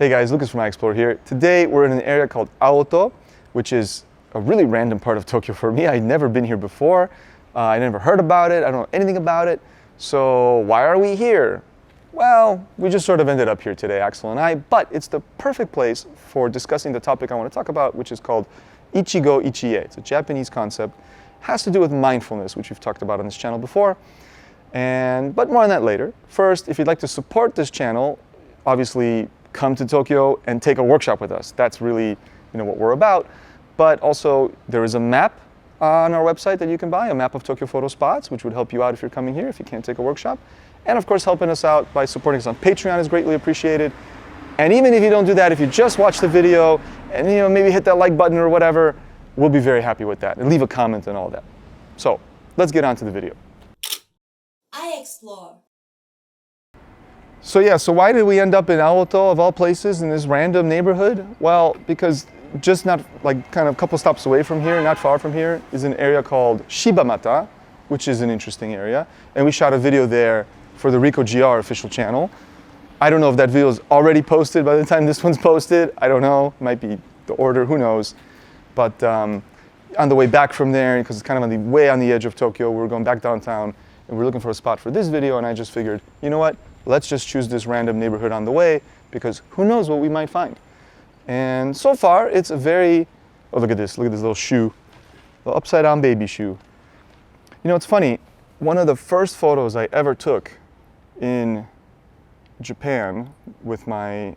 Hey guys, Lucas from iExplore here. Today we're in an area called Aoto, which is a really random part of Tokyo for me. I'd never been here before. I never heard about it. I don't know anything about it. So why are we here? Well, we just sort of ended up here today, Axel and I, but it's the perfect place for discussing the topic I want to talk about, which is called Ichi-go, ichi-e. It's a Japanese concept. Has to do with mindfulness, which we've talked about on this channel before. But more on that later. First, if you'd like to support this channel, obviously come to Tokyo and take a workshop with us. That's really what we're about. But also, there is a map on our website that you can buy, a map of Tokyo photo spots, which would help you out if you're coming here, if you can't take a workshop. And of course, helping us out by supporting us on Patreon is greatly appreciated. And even if you don't do that, if you just watch the video and maybe hit that like button or whatever, we'll be very happy with that. And leave a comment and all that. So let's get on to the video. iExplore. So why did we end up in Aoto, of all places, in this random neighborhood? Well, because just not kind of a couple stops away from here, not far from here, is an area called Shibamata, which is an interesting area. And we shot a video there for the RICO GR official channel. I don't know if that video is already posted by the time this one's posted. I don't know, might be the order, who knows. But on the way back from there, because it's kind of way on the edge of Tokyo, we were going back downtown and we're looking for a spot for this video, and I just figured, you know what? Let's just choose this random neighborhood on the way, because who knows what we might find. And so far, it's a very, oh, look at this little shoe, the upside down baby shoe. It's funny, one of the first photos I ever took in Japan with my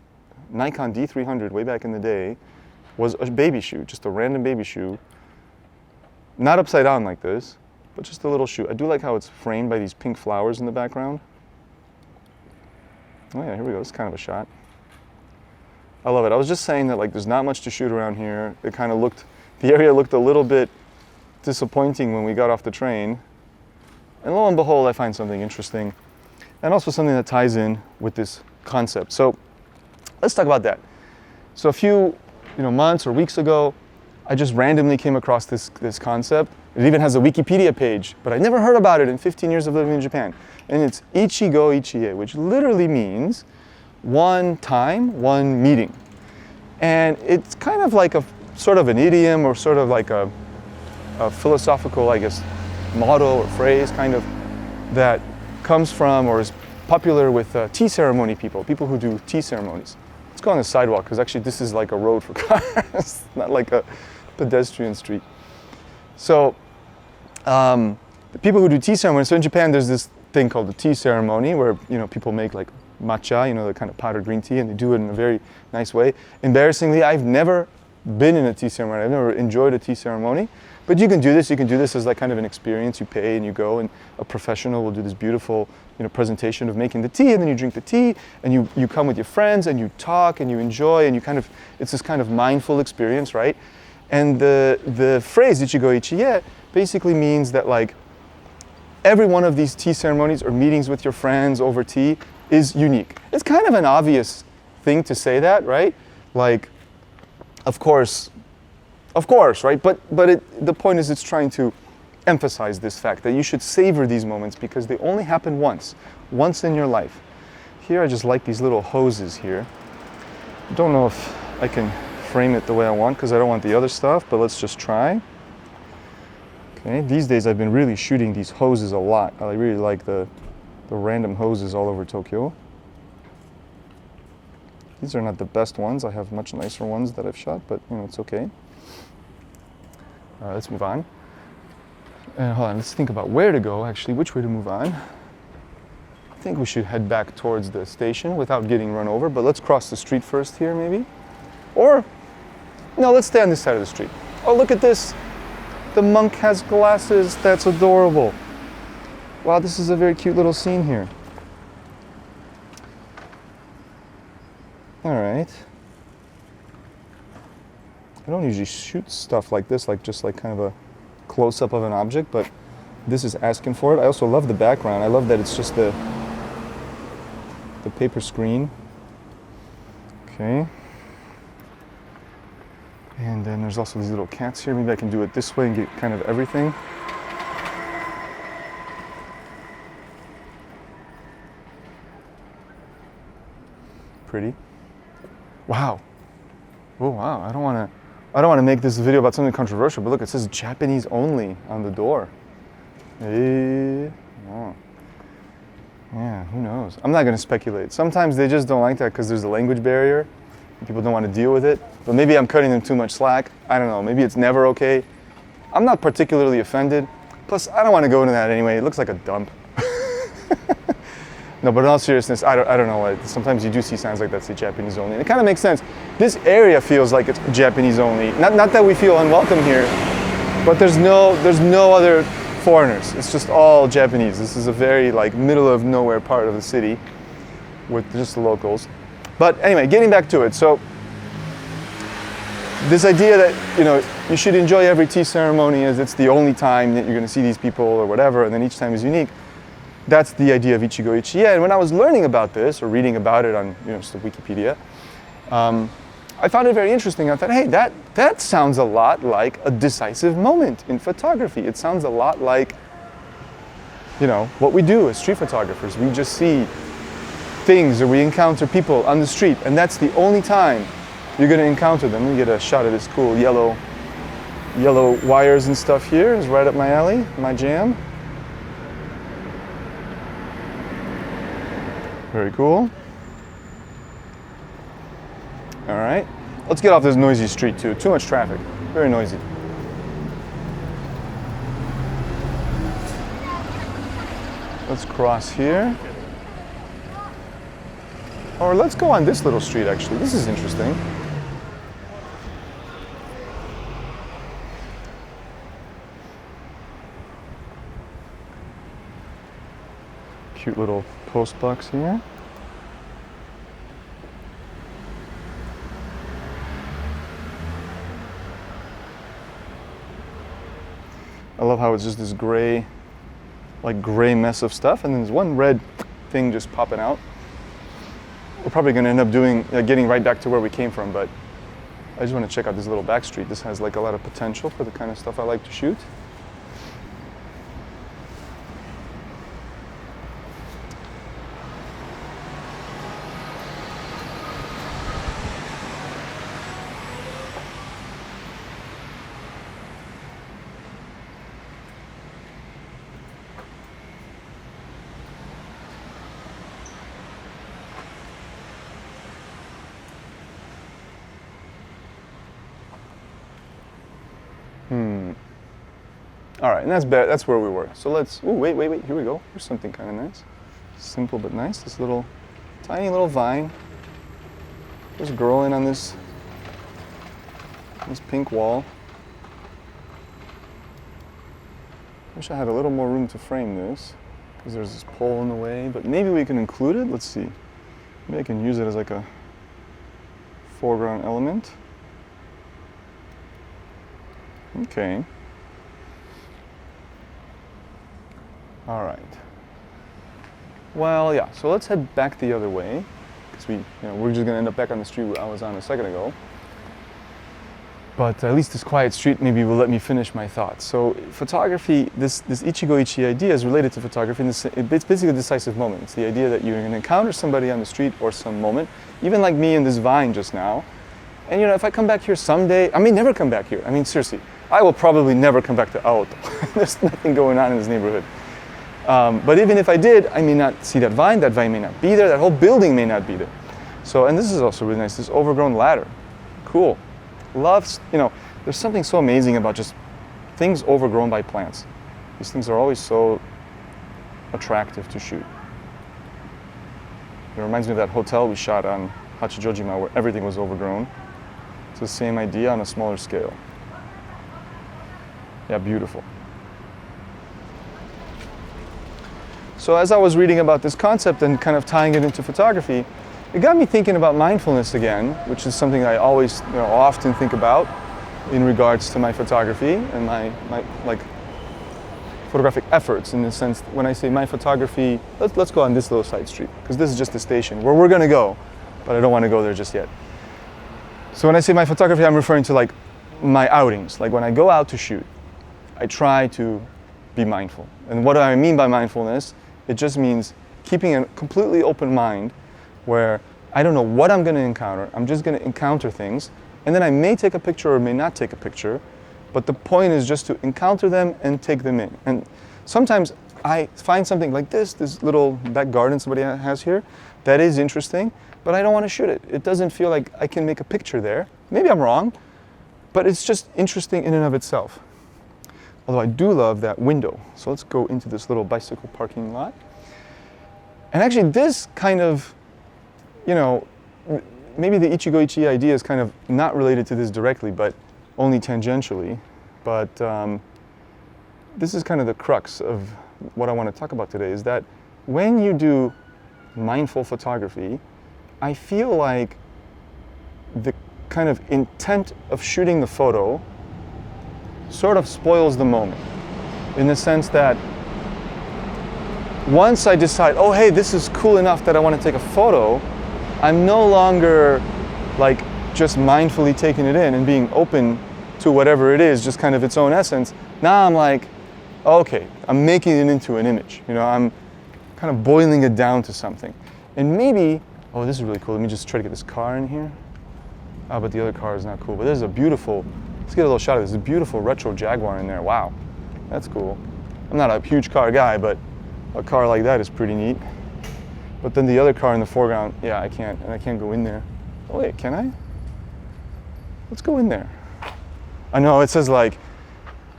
Nikon D300 way back in the day was a baby shoe, just a random baby shoe. Not upside down like this, but just a little shoe. I do like how it's framed by these pink flowers in the background. Oh yeah, here we go, this is kind of a shot. I love it. I was just saying that there's not much to shoot around here. It kind of the area looked a little bit disappointing when we got off the train. And lo and behold, I find something interesting. And also something that ties in with this concept. So let's talk about that. So a few months or weeks ago, I just randomly came across this concept. It even has a Wikipedia page, but I never heard about it in 15 years of living in Japan. And it's Ichi-go, ichi-e, which literally means one time, one meeting. And it's kind of like a sort of an idiom or sort of like a philosophical, I guess, motto or phrase kind of that comes from or is popular with tea ceremony people who do tea ceremonies. Let's go on the sidewalk because actually this is like a road for cars, not like a pedestrian street. So the people who do tea ceremonies, so in Japan there's this thing called the tea ceremony where people make like matcha, the kind of powdered green tea, and they do it in a very nice way. Embarrassingly, I've never been in a tea ceremony. I've never enjoyed a tea ceremony. But you can do this. You can do this as kind of an experience. You pay and you go, and a professional will do this beautiful presentation of making the tea, and then you drink the tea, and you come with your friends, and you talk, and you enjoy, and it's this kind of mindful experience, right? And the phrase Ichi-go, ichi-e basically means that every one of these tea ceremonies or meetings with your friends over tea is unique. It's kind of an obvious thing to say that, right? Of course, right? But the point is it's trying to emphasize this fact that you should savor these moments because they only happen once in your life. Here I just like these little hoses here. Don't know if I can frame it the way I want because I don't want the other stuff, but let's just try. Okay, these days I've been really shooting these hoses a lot. I really like the random hoses all over Tokyo. These are not the best ones. I have much nicer ones that I've shot, but it's okay. All right, let's move on. And hold on, let's think about where to go, actually, which way to move on. I think we should head back towards the station without getting run over, but let's cross the street first here, maybe. Or, no, let's stay on this side of the street. Oh, look at this. The monk has glasses. That's adorable. Wow, this is a very cute little scene here. All right. I don't usually shoot stuff like this, just kind of a close-up of an object, but this is asking for it. I also love the background. I love that it's just the paper screen. Okay. And then there's also these little cats here. Maybe I can do it this way and get kind of everything. Pretty. Wow. Oh wow, I don't want to make this video about something controversial, but look, it says Japanese only on the door. Oh. Yeah, who knows? I'm not going to speculate. Sometimes they just don't like that because there's a language barrier. And people don't want to deal with it. But maybe I'm cutting them too much slack. I don't know. Maybe it's never okay. I'm not particularly offended. Plus, I don't want to go into that anyway. It looks like a dump. No, but in all seriousness, I don't know. Sometimes you do see signs like that say Japanese only. And it kind of makes sense. This area feels like it's Japanese only. Not that we feel unwelcome here, but there's no other foreigners. It's just all Japanese. This is a very like middle of nowhere part of the city with just the locals. But anyway, getting back to it. So this idea that you should enjoy every tea ceremony as it's the only time that you're going to see these people or whatever, and then each time is unique. That's the idea of Ichi-go, ichi-e. And when I was learning about this or reading about it on just the Wikipedia, I found it very interesting. I thought, hey, that sounds a lot like a decisive moment in photography. It sounds a lot like what we do as street photographers. We just see things or we encounter people on the street, and that's the only time you're going to encounter them. Let me get a shot of this cool yellow wires and stuff here. It's right up my alley, my jam. Very cool. All right, let's get off this noisy street too. Too much traffic, very noisy. Let's cross here. Or let's go on this little street actually. This is interesting. Cute little post box here. I love how it's just this gray mess of stuff, and then there's one red thing just popping out. We're probably going to end up getting right back to where we came from, but I just want to check out this little back street. This has like a lot of potential for the kind of stuff I like to shoot. All right, and that's where we were. So let's, wait, here we go. Here's something kind of nice. Simple but nice. This little, tiny little vine just growing on this pink wall. Wish I had a little more room to frame this because there's this pole in the way, but maybe we can include it. Let's see. Maybe I can use it as like a foreground element. Okay. All right. Well, yeah, so let's head back the other way because we're just gonna end up back on the street I was on a second ago. But at least this quiet street maybe will let me finish my thoughts. So photography, this Ichi-go, ichi-e idea is related to photography. And it's basically a decisive moment. It's the idea that you're gonna encounter somebody on the street or some moment, even like me in this vine just now. And if I come back here someday, I may never come back here. I mean, seriously, I will probably never come back to Aoto. There's nothing going on in this neighborhood. But even if I did, I may not see that vine may not be there, that whole building may not be there. So, and this is also really nice, this overgrown ladder. Cool. Loves, there's something so amazing about just things overgrown by plants. These things are always so attractive to shoot. It reminds me of that hotel we shot on Hachijojima where everything was overgrown. It's the same idea on a smaller scale. Yeah, beautiful. So as I was reading about this concept and kind of tying it into photography, it got me thinking about mindfulness again, which is something I always, often think about in regards to my photography and my photographic efforts. In the sense, when I say my photography, let's go on this little side street because this is just the station where we're going to go, but I don't want to go there just yet. So when I say my photography, I'm referring to like my outings. Like when I go out to shoot, I try to be mindful. And what do I mean by mindfulness? It just means keeping a completely open mind where I don't know what I'm going to encounter. I'm just going to encounter things. And then I may take a picture or may not take a picture. But the point is just to encounter them and take them in. And sometimes I find something like this little back garden somebody has here, that is interesting, but I don't want to shoot it. It doesn't feel like I can make a picture there. Maybe I'm wrong, but it's just interesting in and of itself. Although I do love that window. So let's go into this little bicycle parking lot. And actually this kind of, you know, maybe the Ichi-go, ichi-e idea is kind of not related to this directly, but only tangentially. But this is kind of the crux of what I want to talk about today, is that when you do mindful photography, I feel like the kind of intent of shooting the photo sort of spoils the moment, in the sense that once I decide, oh hey, this is cool enough that I want to take a photo, I'm no longer like just mindfully taking it in and being open to whatever it is, just kind of its own essence. Now I'm like, okay, I'm making it into an image. You know, I'm kind of boiling it down to something. And maybe, oh, this is really cool. Let me just try to get this car in here. Oh, but the other car is not cool. But there's a beautiful, let's get a little shot of this. There's a beautiful retro Jaguar in there. Wow, that's cool. I'm not a huge car guy, but a car like that is pretty neat. But then the other car in the foreground, yeah, I can't go in there. Oh wait, can I? Let's go in there. I know it says like,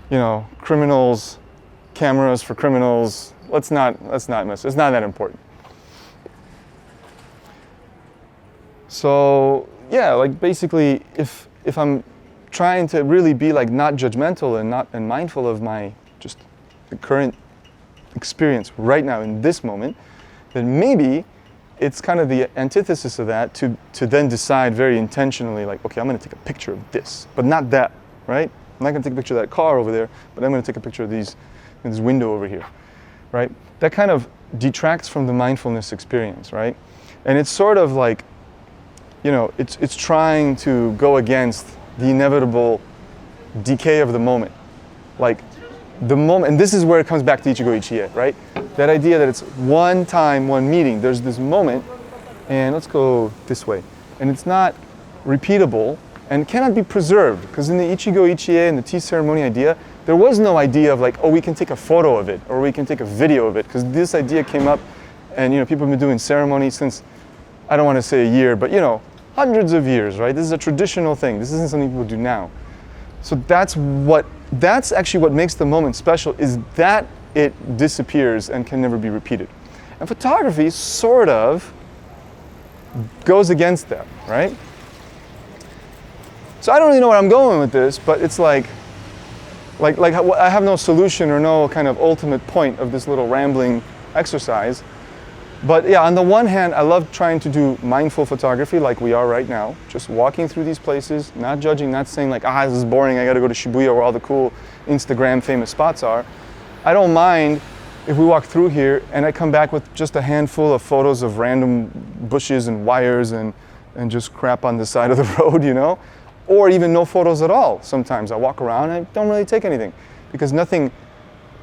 you know, criminals, cameras for criminals. Let's not mess. It's not that important. So yeah, like basically, if I'm trying to really be like not judgmental and mindful of my just the current experience right now in this moment, then maybe it's kind of the antithesis of that to then decide very intentionally, like, okay, I'm going to take a picture of this, but not that, right? I'm not going to take a picture of that car over there, but I'm going to take a picture of this window over here, right? That kind of detracts from the mindfulness experience, right? And it's sort of like, you know, it's trying to go against the inevitable decay of the moment. Like the moment, and this is where it comes back to Ichi-go, ichi-e, right? That idea that it's one time, one meeting. There's this moment, and let's go this way. And it's not repeatable and cannot be preserved, because in the Ichi-go, ichi-e and the tea ceremony idea, there was no idea of like, oh, we can take a photo of it or we can take a video of it, because this idea came up, and you know, people have been doing ceremony since, I don't want to say a year, but you know, hundreds of years, right? This is a traditional thing. This isn't something people do now. So that's actually what makes the moment special, is that it disappears and can never be repeated. And photography sort of goes against that, right? So I don't really know where I'm going with this, but it's like I have no solution or no kind of ultimate point of this little rambling exercise. But yeah, on the one hand, I love trying to do mindful photography like we are right now, just walking through these places, not judging, not saying like, this is boring, I gotta go to Shibuya where all the cool Instagram famous spots are. I don't mind if we walk through here and I come back with just a handful of photos of random bushes and wires and just crap on the side of the road, you know? Or even no photos at all. Sometimes I walk around and I don't really take anything, because nothing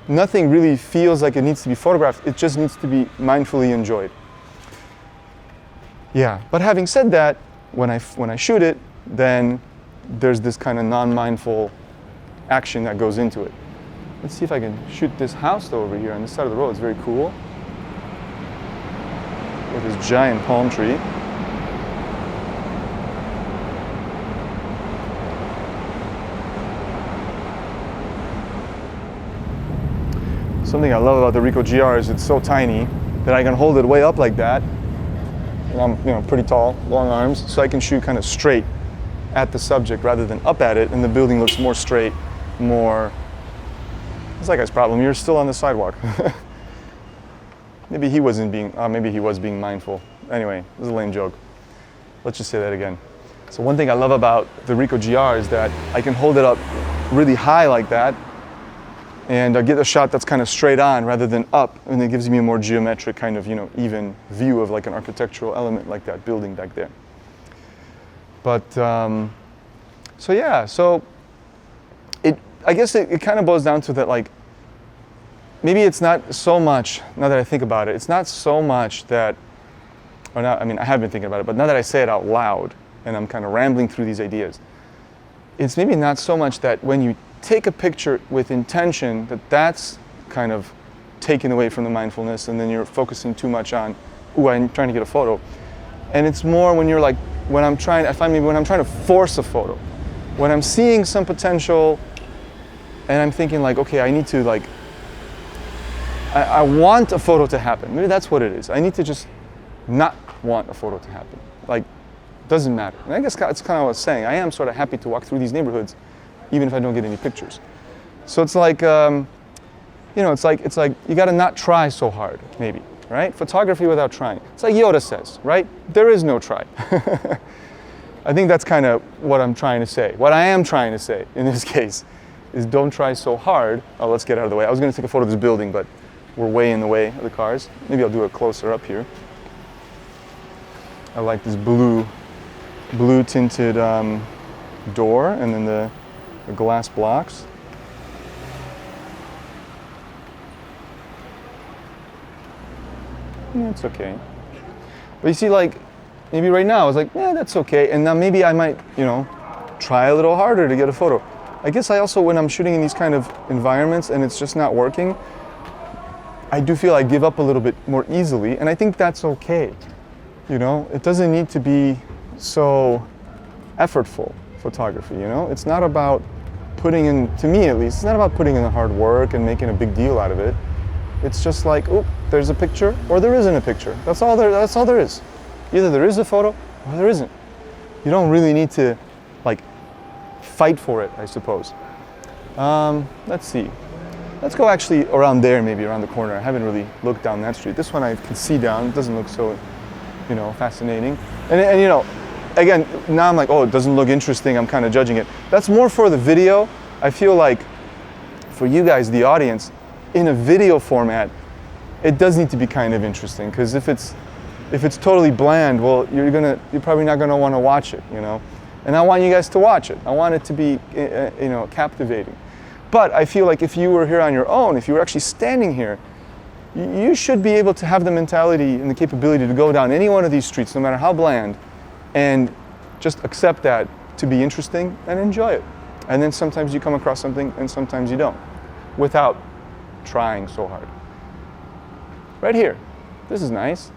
really feels like it needs to be photographed. It just needs to be mindfully enjoyed. Yeah, but having said that, when I shoot it, then there's this kind of non-mindful action that goes into it. Let's see if I can shoot this house though over here on this side of the road. It's very cool, with this giant palm tree. Something I love about the RICO GR is it's so tiny that I can hold it way up like that. And I'm, you know, pretty tall, long arms, so I can shoot kind of straight at the subject rather than up at it, and the building looks more straight, more. It's that guy's problem. You're still on the sidewalk. Maybe he wasn't being. Maybe he was being mindful. Anyway, this is a lame joke. Let's just say that again. So one thing I love about the RICO GR is that I can hold it up really high like that, and get a shot that's kind of straight on rather than up, and it gives me a more geometric kind of, you know, even view of like an architectural element like that building back there. But so yeah, so I guess it kind of boils down to that, like, maybe it's not so much, now that I think about it, it's not so much that or now, I mean, I have been thinking about it, but now that I say it out loud and I'm kind of rambling through these ideas, it's maybe not so much that when you take a picture with intention, that's kind of taken away from the mindfulness, and then you're focusing too much on, ooh, I'm trying to get a photo. And it's more when you're like, I find maybe when I'm trying to force a photo, when I'm seeing some potential and I'm thinking like, okay, I need to like, I want a photo to happen. Maybe that's what it is. I need to just not want a photo to happen. Like, doesn't matter. And I guess it's kind of what I was saying. I am sort of happy to walk through these neighborhoods, even if I don't get any pictures. So it's like, it's like you got to not try so hard, maybe, right? Photography without trying. It's like Yoda says, right? There is no try. I think that's kind of what I'm trying to say. What I am trying to say in this case is don't try so hard. Oh, let's get out of the way. I was going to take a photo of this building, but we're way in the way of the cars. Maybe I'll do it closer up here. I like this blue tinted door, and then the glass blocks. Yeah, it's okay. But you see, like, maybe right now I was like, yeah, that's okay. And now maybe I might, try a little harder to get a photo. I guess I also, when I'm shooting in these kind of environments and it's just not working, I do feel I give up a little bit more easily, and I think that's okay. It doesn't need to be so effortful, photography, It's not about putting in, to me at least, it's not about putting in the hard work and making a big deal out of it. It's just like, oh, there's a picture or there isn't a picture. That's all there is. Either there is a photo or there isn't. You don't really need to like fight for it, I suppose. Let's see. Let's go actually around there, maybe around the corner. I haven't really looked down that street. This one I can see down. It doesn't look so, fascinating. And again, now I'm like, oh, it doesn't look interesting. I'm kind of judging it. That's more for the video. I feel like for you guys, the audience, in a video format, it does need to be kind of interesting, because if it's totally bland, well, you're probably not gonna want to watch it, And I want you guys to watch it. I want it to be, captivating. But I feel like if you were here on your own, if you were actually standing here, you should be able to have the mentality and the capability to go down any one of these streets, no matter how bland, and just accept that to be interesting and enjoy it. And then sometimes you come across something and sometimes you don't, without trying so hard. Right here. This is nice.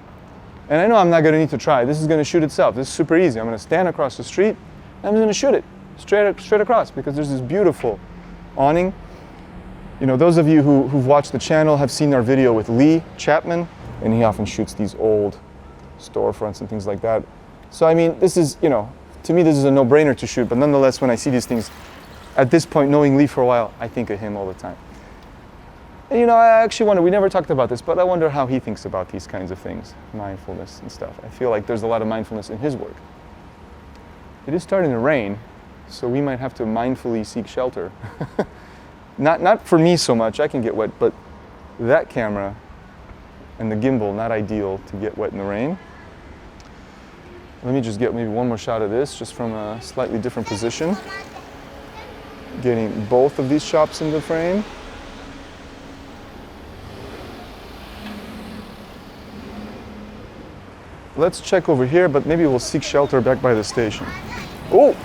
And I know I'm not going to need to try. This is going to shoot itself. This is super easy. I'm going to stand across the street and I'm going to shoot it straight across, because there's this beautiful awning. Those of you who've watched the channel have seen our video with Chapman, and he often shoots these old storefronts and things like that. So I mean, this is, to me this is a no-brainer to shoot, but nonetheless, when I see these things, at this point, knowing Lee for a while, I think of him all the time. And I actually wonder, we never talked about this, but I wonder how he thinks about these kinds of things, mindfulness and stuff. I feel like there's a lot of mindfulness in his work. It is starting to rain, so we might have to mindfully seek shelter. Not for me so much, I can get wet, but that camera and the gimbal, not ideal to get wet in the rain. Let me just get maybe one more shot of this, just from a slightly different position. Getting both of these shops in the frame. Let's check over here, but maybe we'll seek shelter back by the station. Oh!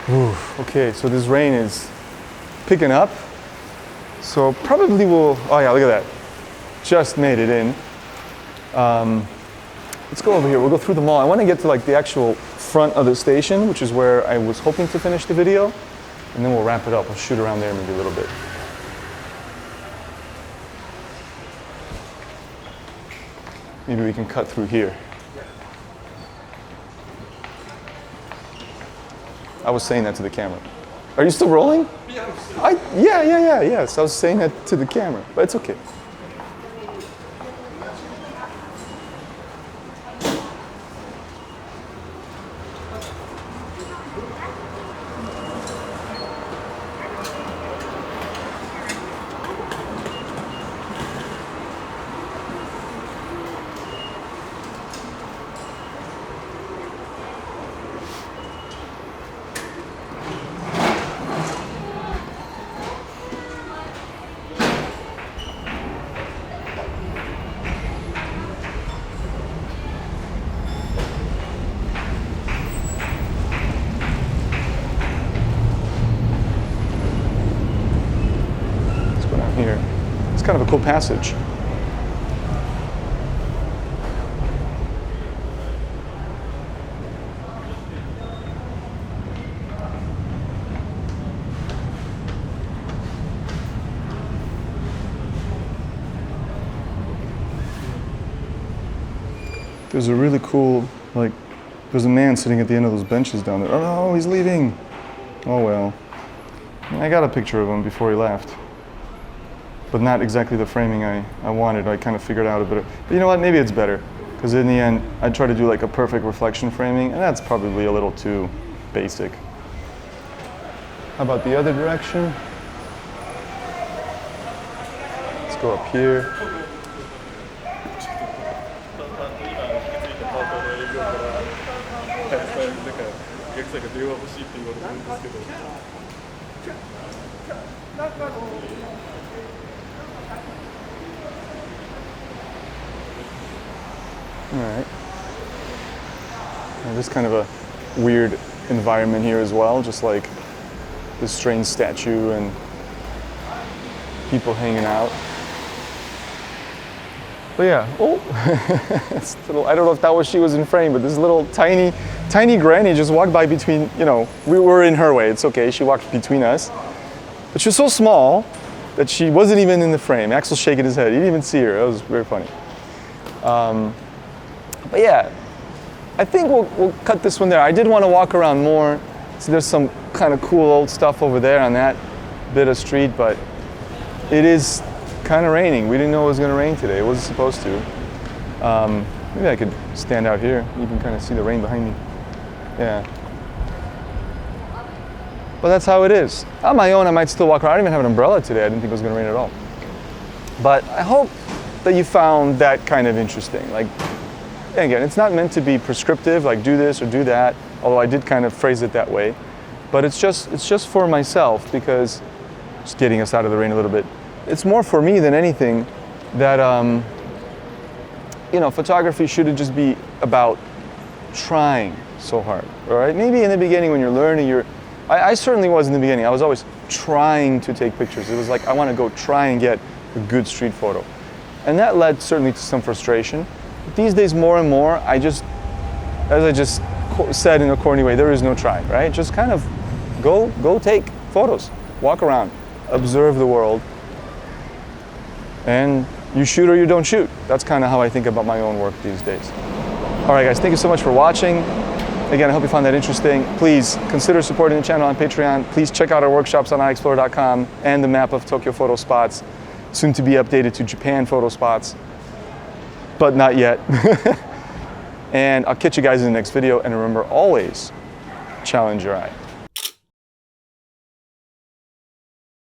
Ooh, okay, so this rain is picking up. So probably we'll, oh yeah, look at that. Just made it in. Let's go over here, we'll go through the mall. I want to get to like the actual front of the station, which is where I was hoping to finish the video. And then we'll wrap it up. We'll shoot around there maybe a little bit. Maybe we can cut through here. I was saying that to the camera. Are you still rolling? Yeah. Yes, I was saying that to the camera, but it's okay. kind of a cool passage. There's a really cool, like, there's a man sitting at the end of those benches down there. Oh no, he's leaving. Oh well. I got a picture of him before he left. But not exactly the framing I wanted. I kind of figured out a bit. But you know what, maybe it's better. Because in the end, I try to do like a perfect reflection framing, and that's probably a little too basic. How about the other direction? Let's go up here. All right. Now, there's kind of a weird environment here as well, just like this strange statue and people hanging out. But yeah, oh, it's little, I don't know if that was she was in frame, but this little tiny granny just walked by between, you know, we were in her way, it's okay, she walked between us. But she was so small that she wasn't even in the frame. Axel's shaking his head, he didn't even see her, that was very funny. But yeah, I think we'll cut this one there. I did want to walk around more. See, there's some kind of cool old stuff over there on that bit of street, but it is kind of raining. We didn't know it was going to rain today. It wasn't supposed to. Maybe I could stand out here. You can kind of see the rain behind me. Yeah. But that's how it is. On my own, I might still walk around. I didn't even have an umbrella today. I didn't think it was going to rain at all. But I hope that you found that kind of interesting. Like, again, it's not meant to be prescriptive, like do this or do that, although I did kind of phrase it that way. But it's just for myself, because just getting us out of the rain a little bit. It's more for me than anything that, you know, photography shouldn't just be about trying so hard, all right? Maybe in the beginning when you're learning, I certainly was in the beginning. I was always trying to take pictures. It was like, I want to go try and get a good street photo. And that led certainly to some frustration. But these days, more and more, as I just said in a corny way, there is no try, right? Just kind of go take photos, walk around, observe the world, and you shoot or you don't shoot. That's kind of how I think about my own work these days. All right, guys, thank you so much for watching. Again, I hope you found that interesting. Please consider supporting the channel on Patreon. Please check out our workshops on iExplore.com and the map of Tokyo photo spots, soon to be updated to Japan photo spots, but not yet. And I'll catch you guys in the next video, and remember, always challenge your eye.